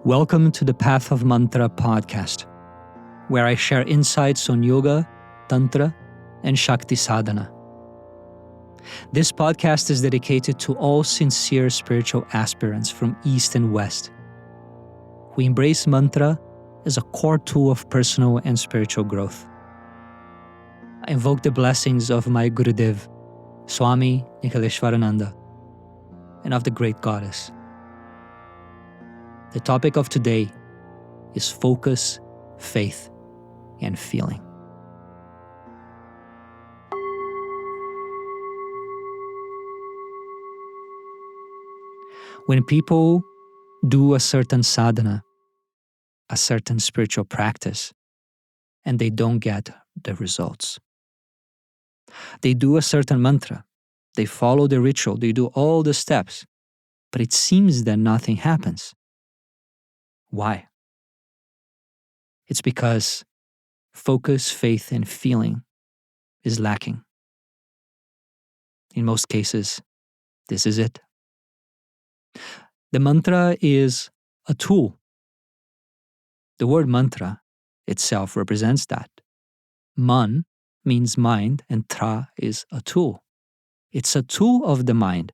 Welcome to the Path of Mantra podcast, where I share insights on yoga, tantra, and shakti sadhana. This podcast is dedicated to all sincere spiritual aspirants from East and West. We embrace mantra as a core tool of personal and spiritual growth. I invoke the blessings of my Gurudev, Swami Nikaleshwarananda, and of the Great Goddess. The topic of today is focus, faith, and feeling. When people do a certain sadhana, a certain spiritual practice, and they don't get the results, they do a certain mantra, they follow the ritual, they do all the steps, but it seems that nothing happens. Why? It's because focus, faith, and feeling is lacking. In most cases, this is it. The mantra is a tool. The word mantra itself represents that. Man means mind, and tra is a tool. It's a tool of the mind.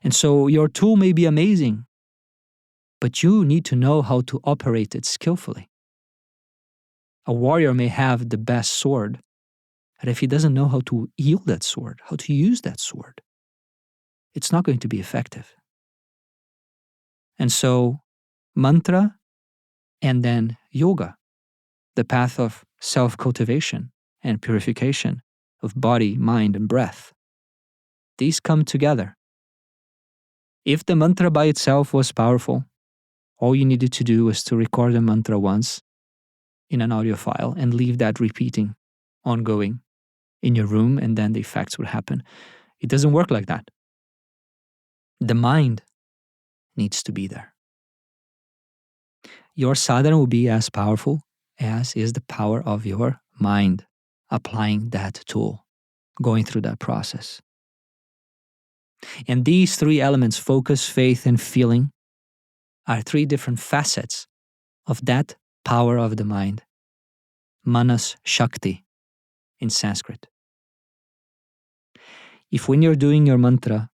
And so your tool may be amazing, but you need to know how to operate it skillfully. A warrior may have the best sword, but if he doesn't know how to wield that sword, how to use that sword, it's not going to be effective. And so, mantra and then yoga, the path of self-cultivation and purification of body, mind, and breath, these come together. If the mantra by itself was powerful, all you needed to do was to record the mantra once in an audio file and leave that repeating, ongoing, in your room, and then the effects would happen. It doesn't work like that. The mind needs to be there. Your sadhana will be as powerful as is the power of your mind applying that tool, going through that process. And these three elements, focus, faith, and feeling, are three different facets of that power of the mind, manas shakti in Sanskrit. If when you're doing your mantra,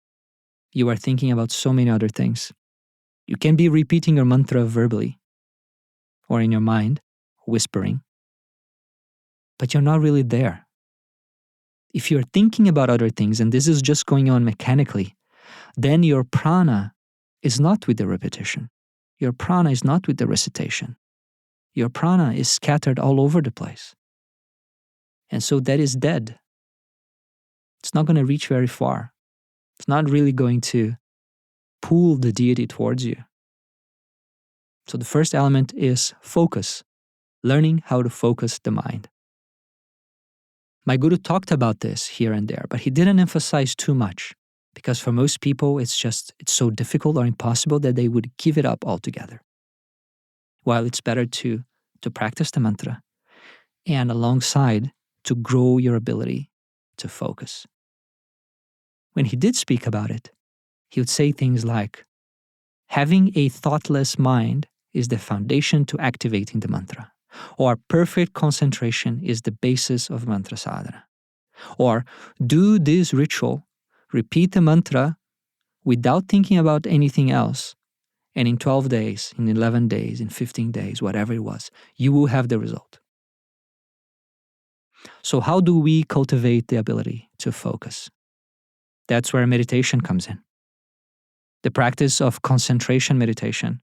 you are thinking about so many other things, you can be repeating your mantra verbally or in your mind, whispering, but you're not really there. If you're thinking about other things and this is just going on mechanically, then your prana is not with the repetition. Your prana is not with the recitation. Your prana is scattered all over the place. And so that is dead. It's not going to reach very far. It's not really going to pull the deity towards you. So the first element is focus, learning how to focus the mind. My guru talked about this here and there, but he didn't emphasize too much because for most people it's so difficult or impossible that they would give it up altogether. While it's better to practice the mantra and alongside to grow your ability to focus. When he did speak about it, he would say things like, having a thoughtless mind is the foundation to activating the mantra, or perfect concentration is the basis of mantra sadhana, or do this ritual, repeat the mantra without thinking about anything else, and in 12 days, in 11 days, in 15 days, whatever it was, you will have the result. So how do we cultivate the ability to focus? That's where meditation comes in. The practice of concentration meditation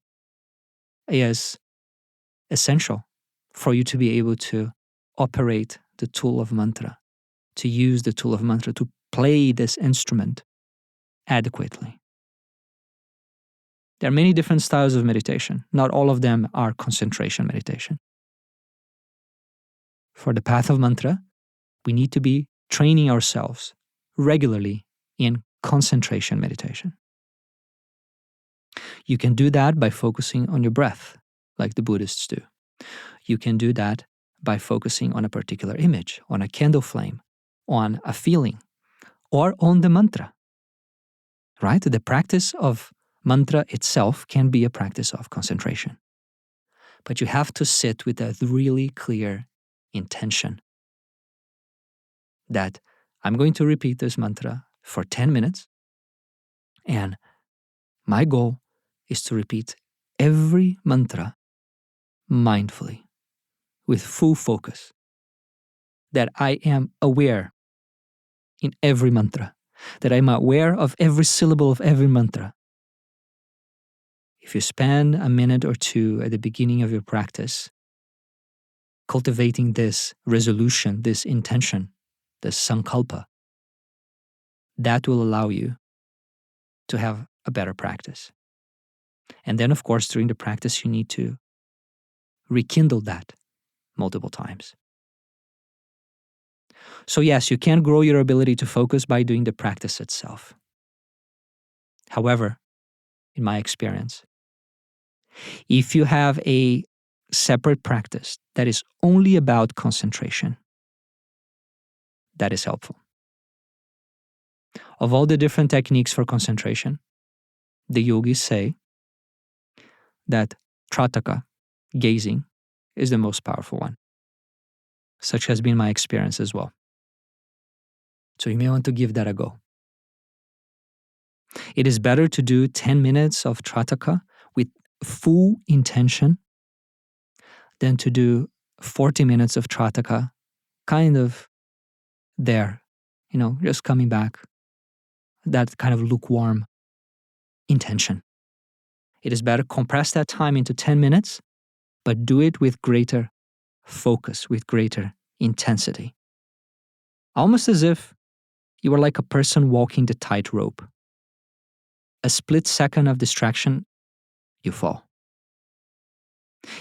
is essential for you to be able to operate the tool of mantra, to use the tool of mantra, to play this instrument adequately. There are many different styles of meditation. Not all of them are concentration meditation. For the path of mantra, we need to be training ourselves regularly in concentration meditation. You can do that by focusing on your breath, like the Buddhists do. You can do that by focusing on a particular image, on a candle flame, on a feeling, or on the mantra. Right? The practice of Mantra itself can be a practice of concentration. But you have to sit with a really clear intention that I'm going to repeat this mantra for 10 minutes, and my goal is to repeat every mantra mindfully, with full focus, that I am aware in every mantra, that I'm aware of every syllable of every mantra. If you spend a minute or two at the beginning of your practice cultivating this resolution, this intention, this sankalpa, that will allow you to have a better practice. And then, of course, during the practice, you need to rekindle that multiple times. So yes, you can grow your ability to focus by doing the practice itself. However, in my experience, if you have a separate practice that is only about concentration, that is helpful. Of all the different techniques for concentration, the yogis say that trataka, gazing, is the most powerful one. Such has been my experience as well. So you may want to give that a go. It is better to do 10 minutes of trataka with full intention than to do 40 minutes of trataka kind of there, just coming back, that kind of lukewarm intention. It is better compress that time into 10 minutes, but do it with greater focus, with greater intensity. Almost as if you were like a person walking the tightrope. A split second of distraction, you fall.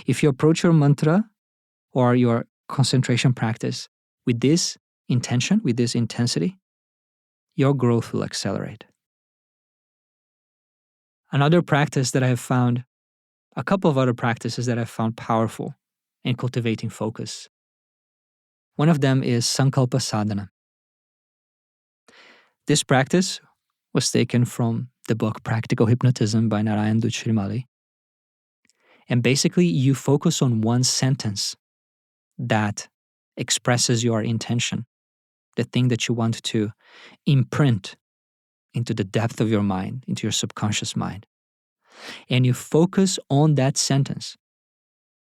If you approach your mantra or your concentration practice with this intention, with this intensity, your growth will accelerate. Another practice that I have found, a couple of other practices that I've found powerful in cultivating focus. One of them is sankalpa sadhana. This practice was taken from the book Practical Hypnotism by Narayan Duchhirimali. And basically, you focus on one sentence that expresses your intention, the thing that you want to imprint into the depth of your mind, into your subconscious mind. And you focus on that sentence,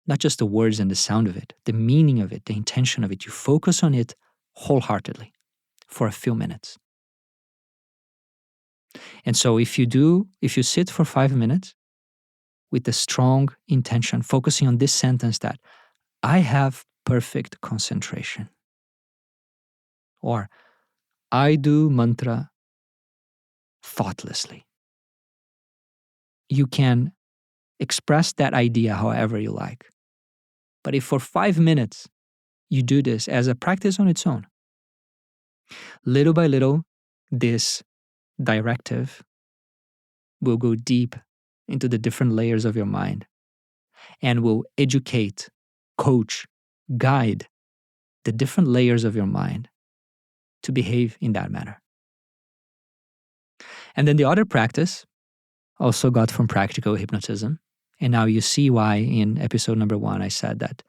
not just the words and the sound of it, the meaning of it, the intention of it. You focus on it wholeheartedly for a few minutes. And so if you sit for 5 minutes with a strong intention, focusing on this sentence that I have perfect concentration, or I do mantra thoughtlessly. You can express that idea however you like. But if for 5 minutes you do this as a practice on its own, little by little, this directive will go deep into the different layers of your mind and will educate, coach, guide the different layers of your mind to behave in that manner. And then the other practice also got from Practical Hypnotism. And now you see why in episode number 1 I said that,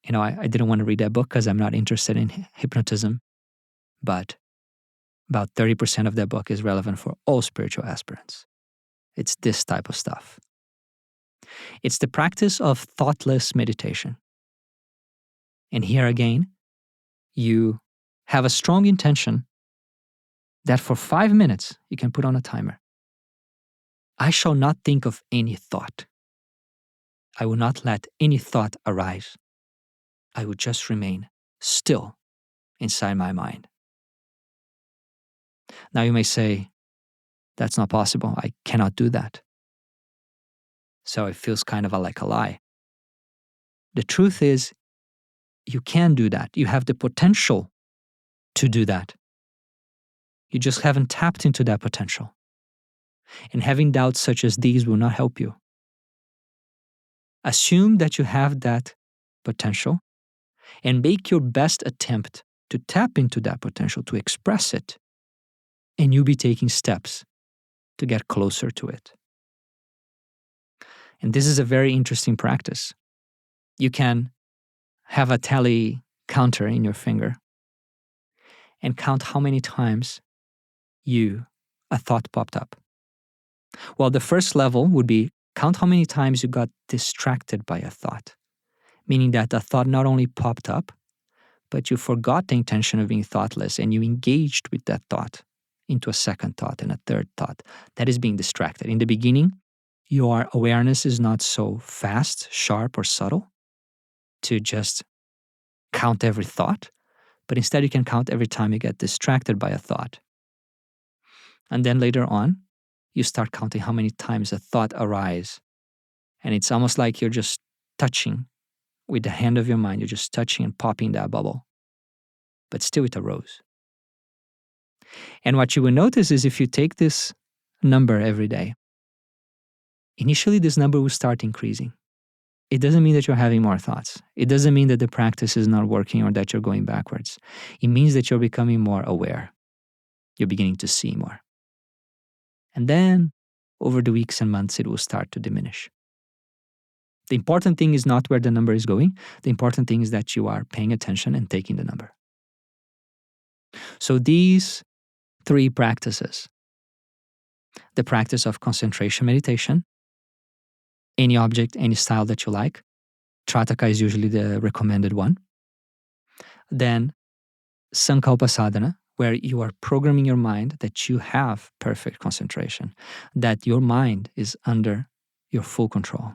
I didn't want to read that book because I'm not interested in hypnotism. But about 30% of that book is relevant for all spiritual aspirants. It's this type of stuff. It's the practice of thoughtless meditation. And here again, you have a strong intention that for 5 minutes you can put on a timer. I shall not think of any thought. I will not let any thought arise. I will just remain still inside my mind. Now you may say, that's not possible. I cannot do that. So it feels kind of like a lie. The truth is, you can do that. You have the potential to do that. You just haven't tapped into that potential. And having doubts such as these will not help you. Assume that you have that potential and make your best attempt to tap into that potential, to express it. And you'll be taking steps to get closer to it. And this is a very interesting practice. You can have a tally counter in your finger and count how many times a thought popped up. Well, the first level would be count how many times you got distracted by a thought, meaning that a thought not only popped up, but you forgot the intention of being thoughtless and you engaged with that thought into a second thought and a third thought. That is being distracted. In the beginning, your awareness is not so fast, sharp, or subtle to just count every thought, but instead you can count every time you get distracted by a thought. And then later on, you start counting how many times a thought arises. And it's almost like you're just touching with the hand of your mind, you're just touching and popping that bubble, but still it arose. And what you will notice is if you take this number every day, initially this number will start increasing. It doesn't mean that you're having more thoughts. It doesn't mean that the practice is not working or that you're going backwards. It means that you're becoming more aware. You're beginning to see more. And then over the weeks and months, it will start to diminish. The important thing is not where the number is going. The important thing is that you are paying attention and taking the number. So these 3 practices, the practice of concentration meditation, any object, any style that you like. Trataka is usually the recommended one. Then sankalpa sadhana, where you are programming your mind that you have perfect concentration, that your mind is under your full control.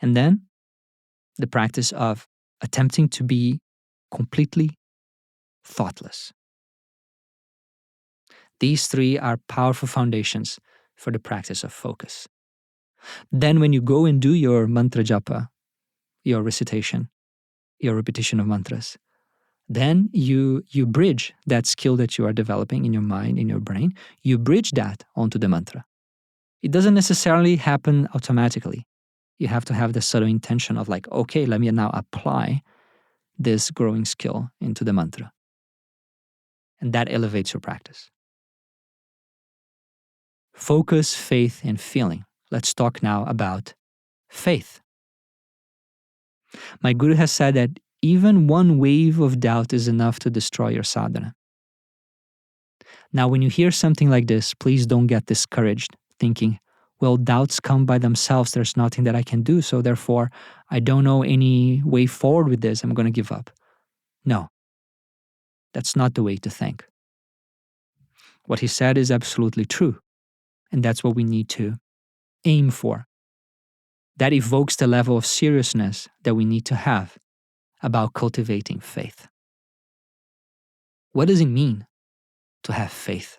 And then the practice of attempting to be completely thoughtless. These 3 are powerful foundations for the practice of focus. Then when you go and do your mantra japa, your recitation, your repetition of mantras, then you bridge that skill that you are developing in your mind, in your brain, you bridge that onto the mantra. It doesn't necessarily happen automatically. You have to have the subtle intention of like, okay, let me now apply this growing skill into the mantra. And that elevates your practice. Focus, faith, and feeling. Let's talk now about faith. My guru has said that even one wave of doubt is enough to destroy your sadhana. Now, when you hear something like this, please don't get discouraged, thinking, well, doubts come by themselves. There's nothing that I can do, so therefore, I don't know any way forward with this. I'm going to give up. No, that's not the way to think. What he said is absolutely true, and that's what we need to aim for. That evokes the level of seriousness that we need to have about cultivating faith. What does it mean to have faith?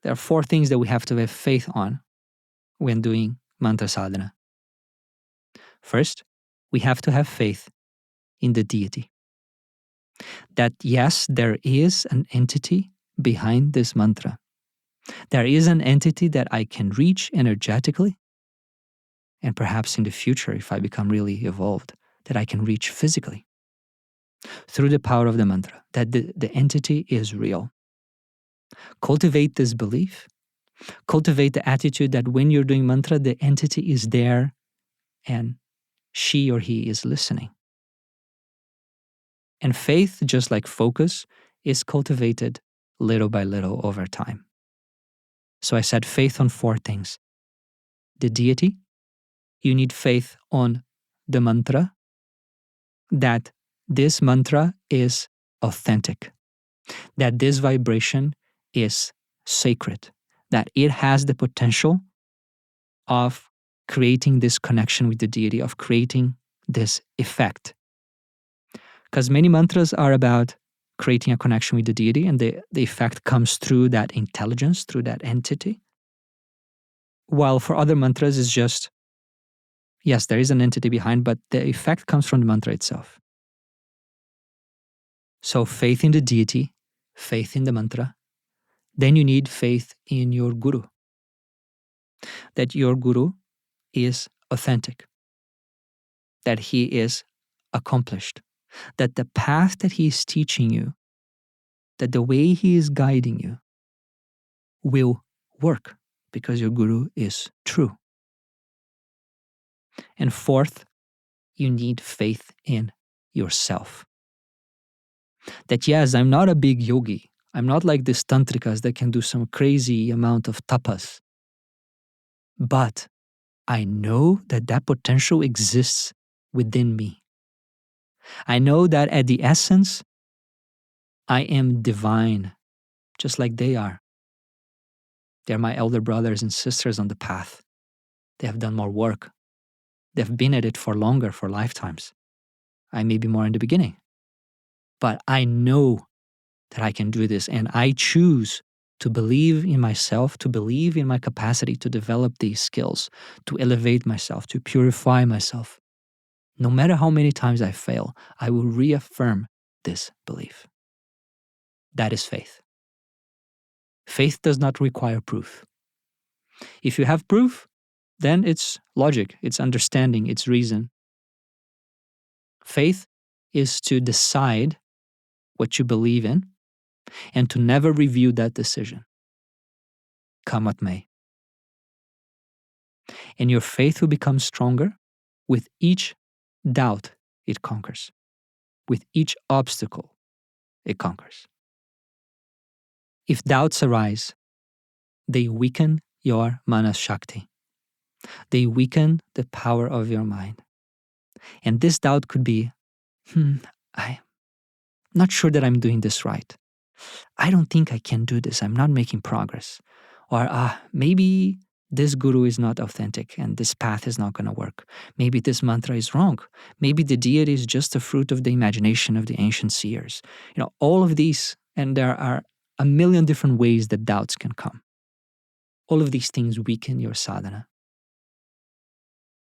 There are 4 things that we have to have faith on when doing mantra sadhana. First, we have to have faith in the deity. That yes, there is an entity behind this mantra. There is an entity that I can reach energetically, and perhaps in the future, if I become really evolved, that I can reach physically through the power of the mantra, that the entity is real. Cultivate this belief. Cultivate the attitude that when you're doing mantra, the entity is there and she or he is listening. And faith, just like focus, is cultivated little by little over time. So I said faith on 4 things. The deity, you need faith on the mantra, that this mantra is authentic, that this vibration is sacred, that it has the potential of creating this connection with the deity, of creating this effect. Because many mantras are about creating a connection with the deity, and the effect comes through that intelligence, through that entity. While for other mantras, it's just, yes, there is an entity behind, but the effect comes from the mantra itself. So faith in the deity, faith in the mantra. Then you need faith in your guru. That your guru is authentic. That he is accomplished. That the path that he is teaching you, that the way he is guiding you, will work because your guru is true. And fourth, you need faith in yourself. That yes, I'm not a big yogi. I'm not like these tantrikas that can do some crazy amount of tapas. But I know that that potential exists within me. I know that at the essence, I am divine, just like they are. They're my elder brothers and sisters on the path. They have done more work. They've been at it for longer, for lifetimes. I may be more in the beginning. But I know that I can do this, and I choose to believe in myself, to believe in my capacity to develop these skills, to elevate myself, to purify myself. No matter how many times I fail, I will reaffirm this belief. That is faith. Faith does not require proof. If you have proof, then it's logic, it's understanding, it's reason. Faith is to decide what you believe in and to never review that decision, come what may. And your faith will become stronger with each doubt it conquers, with each obstacle it conquers. If doubts arise, they weaken your mana shakti. They weaken the power of your mind. And this doubt could be, I'm not sure that I'm doing this right. I don't think I can do this. I'm not making progress. Or maybe this guru is not authentic and this path is not going to work. Maybe this mantra is wrong. Maybe the deity is just a fruit of the imagination of the ancient seers. All of these, and there are a million different ways that doubts can come. All of these things weaken your sadhana.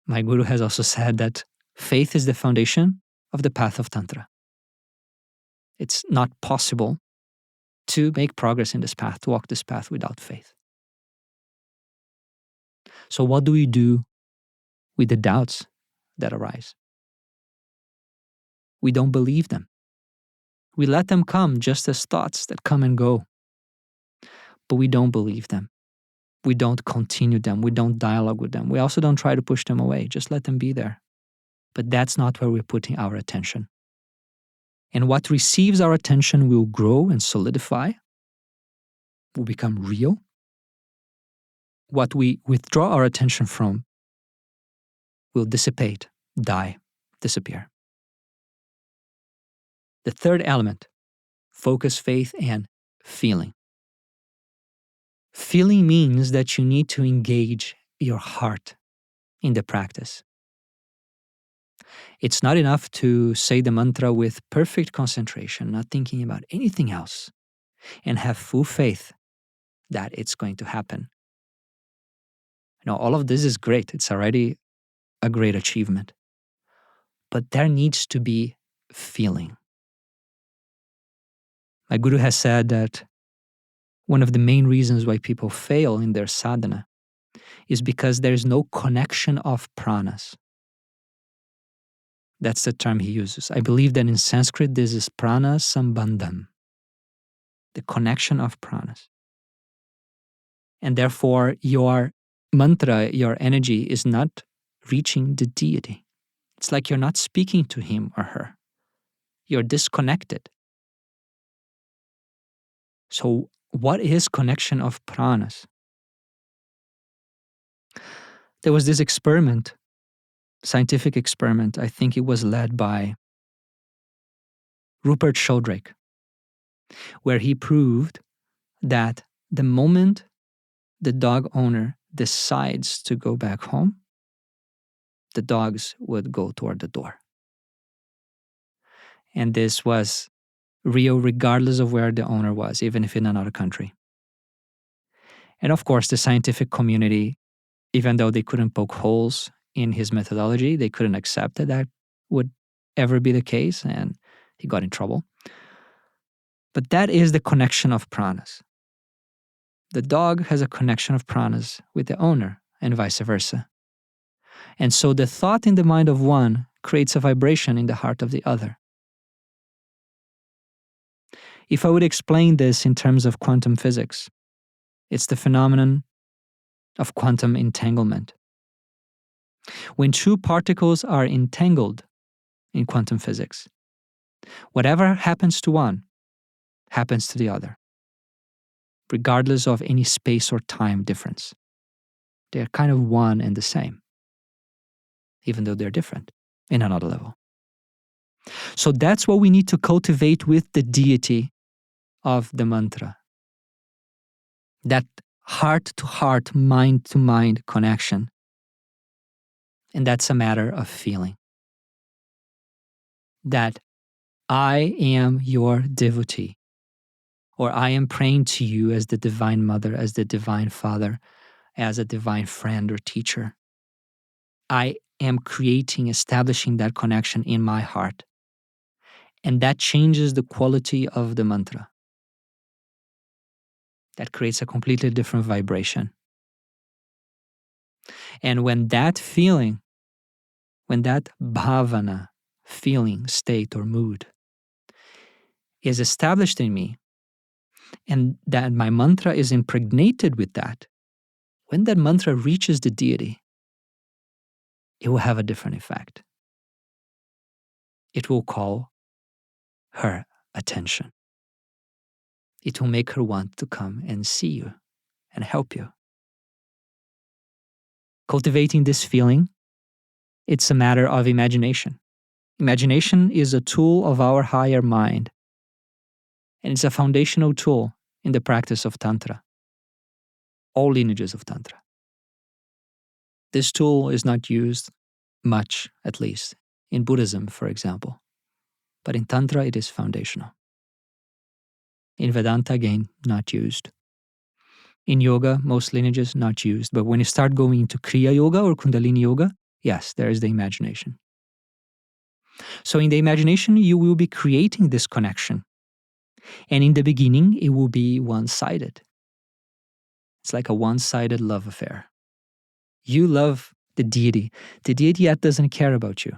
My guru has also said that faith is the foundation of the path of Tantra. It's not possible to make progress in this path, to walk this path without faith. So what do we do with the doubts that arise? We don't believe them. We let them come just as thoughts that come and go. But we don't believe them. We don't continue them. We don't dialogue with them. We also don't try to push them away. Just let them be there. But that's not where we're putting our attention. And what receives our attention will grow and solidify, will become real. What we withdraw our attention from will dissipate, die, disappear. The third element, focus, faith, and feeling. Feeling means that you need to engage your heart in the practice. It's not enough to say the mantra with perfect concentration, not thinking about anything else, and have full faith that it's going to happen. All of this is great. It's already a great achievement. But there needs to be feeling. My guru has said that one of the main reasons why people fail in their sadhana is because there is no connection of pranas. That's the term he uses. I believe that in Sanskrit, this is prana sambandham, the connection of pranas. And therefore, your mantra, your energy is not reaching the deity. It's like you're not speaking to him or her. You're disconnected. So, what is connection of pranas? There was this experiment, scientific experiment. I think it was led by Rupert Sheldrake, where he proved that the moment the dog owner decides to go back home, the dogs would go toward the door. And this was real regardless of where the owner was, even if in another country. And of course, the scientific community, even though they couldn't poke holes in his methodology, they couldn't accept that that would ever be the case, and he got in trouble. But that is the connection of pranas. The dog has a connection of pranas with the owner, and vice versa. And so the thought in the mind of one creates a vibration in the heart of the other. If I would explain this in terms of quantum physics, It's the phenomenon of quantum entanglement. When two particles are entangled in quantum physics, whatever happens to one happens to the other, regardless of any space or time difference. They're kind of one and the same, even though they're different in another level. So that's what we need to cultivate with the deity of the mantra. That heart-to-heart, mind-to-mind connection. And that's a matter of feeling. That I am your devotee, or I am praying to you as the divine mother, as the divine father, as a divine friend or teacher. I am establishing that connection in my heart. And that changes the quality of the mantra. That creates a completely different vibration. And when that feeling, when that bhavana, feeling, state, or mood is established in me, and that my mantra is impregnated with that, when that mantra reaches the deity, it will have a different effect. It will call her attention. It will make her want to come and see you and help you. Cultivating this feeling, it's a matter of imagination. Imagination is a tool of our higher mind, and it's a foundational tool in the practice of Tantra, all lineages of Tantra. This tool is not used much, at least, in Buddhism, for example, but in Tantra it is foundational. In Vedanta, again, not used. In yoga, most lineages not used, but when you start going into Kriya Yoga or Kundalini Yoga, yes, there is the imagination. So in the imagination, you will be creating this connection. And in the beginning, it will be one-sided. It's like a one-sided love affair. You love the deity. The deity yet doesn't care about you.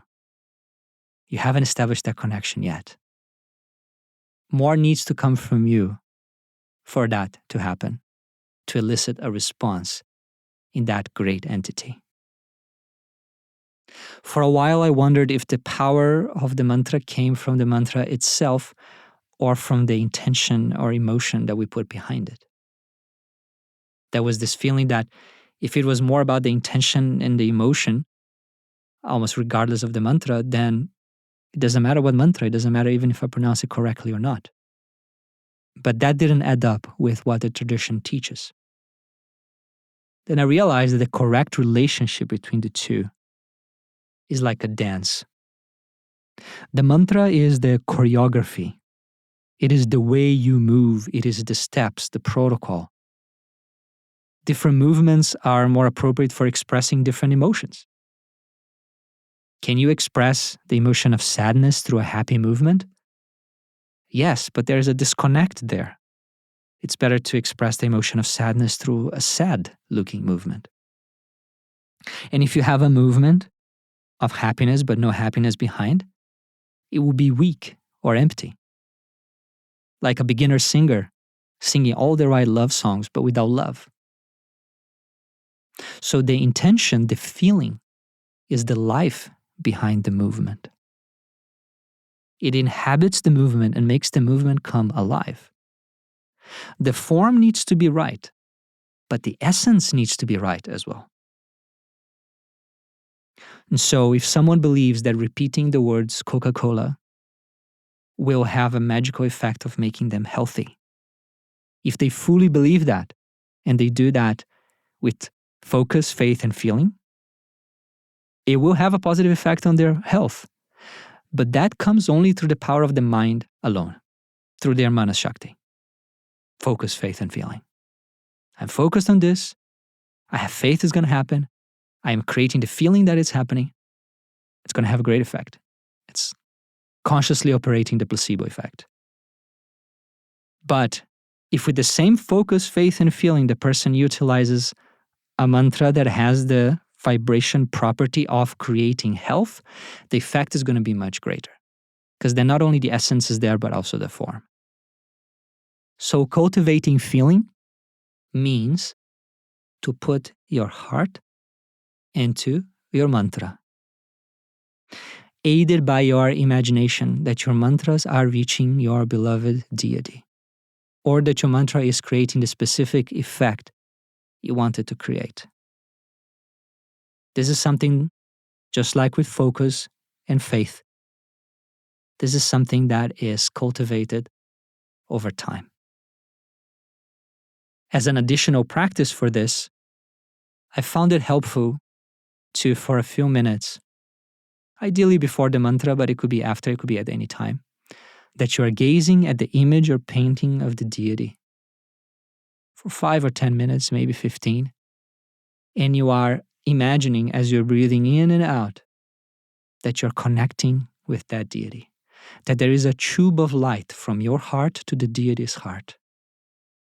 You haven't established that connection yet. More needs to come from you for that to happen, to elicit a response in that great entity. For a while, I wondered if the power of the mantra came from the mantra itself or from the intention or emotion that we put behind it. There was this feeling that if it was more about the intention and the emotion, almost regardless of the mantra, then it doesn't matter what mantra, it doesn't matter even if I pronounce it correctly or not. But that didn't add up with what the tradition teaches. Then I realized that the correct relationship between the two is like a dance. The mantra is the choreography. It is the way you move. It is the steps, the protocol. Different movements are more appropriate for expressing different emotions. Can you express the emotion of sadness through a happy movement? Yes, but there is a disconnect there. It's better to express the emotion of sadness through a sad-looking movement. And if you have a movement of happiness but no happiness behind, it will be weak or empty. Like a beginner singer singing all the right love songs but without love. So the intention, the feeling, is the life behind the movement. It inhabits the movement and makes the movement come alive. The form needs to be right, but the essence needs to be right as well. And so if someone believes that repeating the words Coca-Cola will have a magical effect of making them healthy, if they fully believe that, and they do that with focus, faith, and feeling, it will have a positive effect on their health. But that comes only through the power of the mind alone, through their mana shakti. Focus, faith, and feeling. I'm focused on this. I have faith it's going to happen. I am creating the feeling that it's happening. It's going to have a great effect. It's consciously operating the placebo effect. But if with the same focus, faith, and feeling, the person utilizes a mantra that has the vibration property of creating health, the effect is going to be much greater. Because then not only the essence is there, but also the form. So cultivating feeling means to put your heart into your mantra, aided by your imagination that your mantras are reaching your beloved deity, or that your mantra is creating the specific effect you wanted to create. This is something, just like with focus and faith, this is something that is cultivated over time. As an additional practice for this, I found it helpful to, for a few minutes, ideally before the mantra, but it could be after, it could be at any time, that you are gazing at the image or painting of the deity for 5 or 10 minutes, maybe 15, and you are imagining as you're breathing in and out that you're connecting with that deity, that there is a tube of light from your heart to the deity's heart.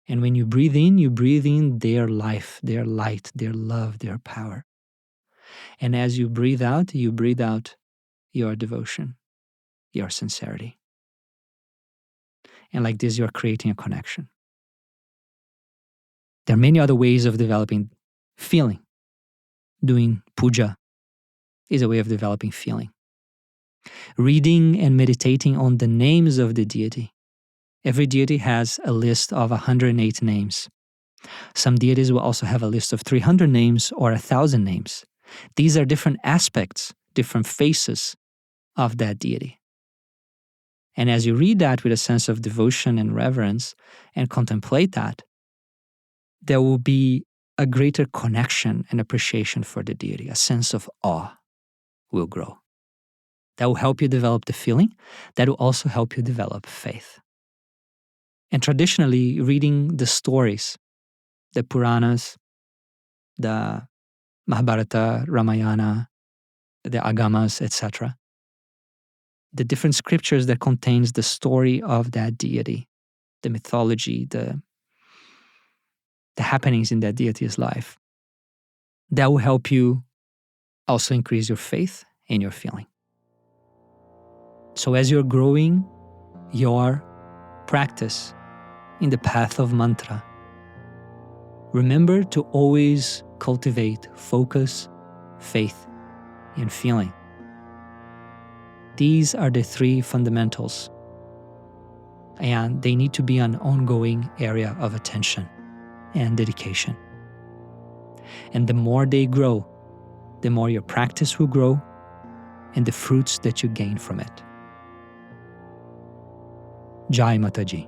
And when you breathe in their life, their light, their love, their power. And as you breathe out your devotion, your sincerity. And like this, you're creating a connection. There are many other ways of developing feeling. Doing puja is a way of developing feeling. Reading and meditating on the names of the deity. Every deity has a list of 108 names. Some deities will also have a list of 300 names or 1,000 names. These are different aspects, different faces of that deity. And as you read that with a sense of devotion and reverence and contemplate that, there will be a greater connection and appreciation for the deity. A sense of awe will grow. That will help you develop the feeling. That will also help you develop faith. And traditionally, reading the stories, the Puranas, the Mahabharata, Ramayana, the Agamas, etc., the different scriptures that contains the story of that deity, the mythology, the happenings in that deity's life, that will help you also increase your faith and your feeling. So as you're growing your practice in the path of mantra, remember to always cultivate focus, faith, and feeling. These are the three fundamentals, and they need to be an ongoing area of attention and dedication. And the more they grow, the more your practice will grow and the fruits that you gain from it. Jai Mataji.